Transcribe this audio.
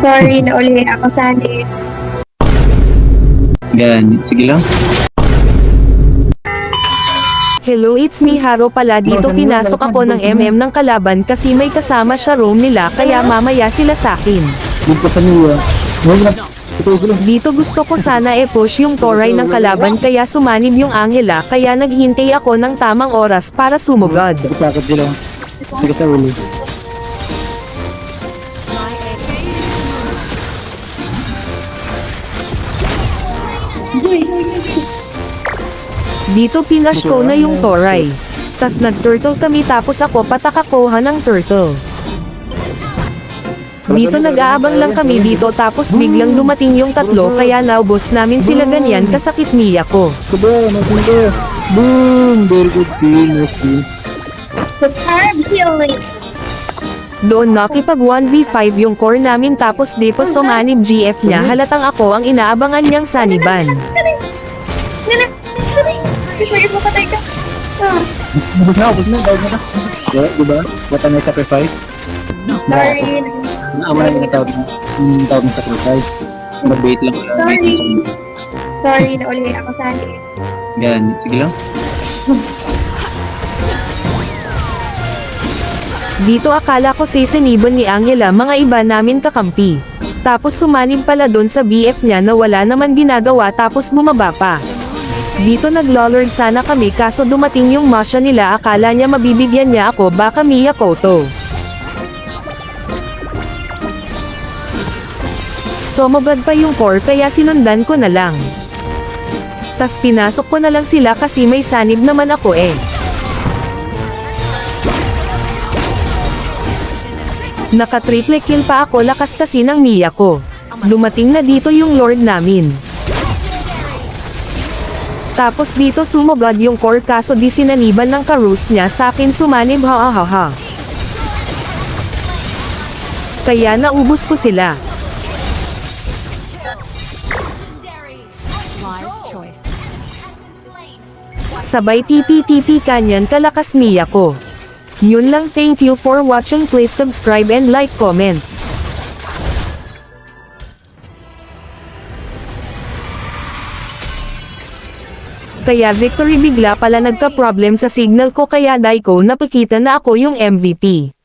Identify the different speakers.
Speaker 1: Sorry na uli ako Sunny.
Speaker 2: Yan, sige lang.
Speaker 3: Hello, it's me Haro pala dito. Pinasok ako ng ng kalaban kasi may kasama siya roam nila kaya mamaya sila sakin. Dito gusto ko sana push yung toray ng kalaban kaya sumanib yung Angela kaya naghintay ako ng tamang oras para sumugod.
Speaker 2: Sakot sila. Sige sa ulo.
Speaker 3: Dito pinash ko na yung toray. Tas nag-turtle kami tapos ako patakakuha ng turtle. Dito nag-aabang lang kami dito tapos biglang dumating yung tatlo kaya naubos namin sila ganyan kasakit niya ko.
Speaker 2: Boom! Very good kill, nice kill.
Speaker 1: Superb healing.
Speaker 3: Doon nakipag 1v5 yung core namin tapos di pa sumanib GF niya halatang ako ang inaabangan niyang saniban.
Speaker 1: Sige mo patay ka.
Speaker 2: Ubus na, dawag na ka. Diba? What a nice sacrifice.
Speaker 1: Sorry.
Speaker 2: Naama lang yung tawag ng sacrifice. Mag-bait lang.
Speaker 1: Sorry. Sorry na uli ako Sunny.
Speaker 2: Yan, sige lang.
Speaker 3: Dito akala ko sisiniban ni Angela mga iba namin kakampi. Tapos sumanib pala doon sa BF niya na wala naman ginagawa tapos bumaba pa. Dito nag-lolord sana kami kaso dumating yung Masha nila akala niya mabibigyan niya ako baka Mia Koto. Sumugad pa yung core kaya sinundan ko na lang. Tas pinasok ko na lang sila kasi may sanib naman ako Naka triple kill pa ako lakas kasi ng Mia ko. Dumating na dito yung lord namin. Tapos dito sumugad yung core kaso di sinaniban ng karus niya sa akin sumanib ha. Kaya naubos ko sila. Sabay TP kanyan kalakas Mia ko. Yun lang, thank you for watching, please subscribe and like comment. Kaya victory bigla pala nagka-problem sa signal ko kaya dai ko napakita na ako yung MVP.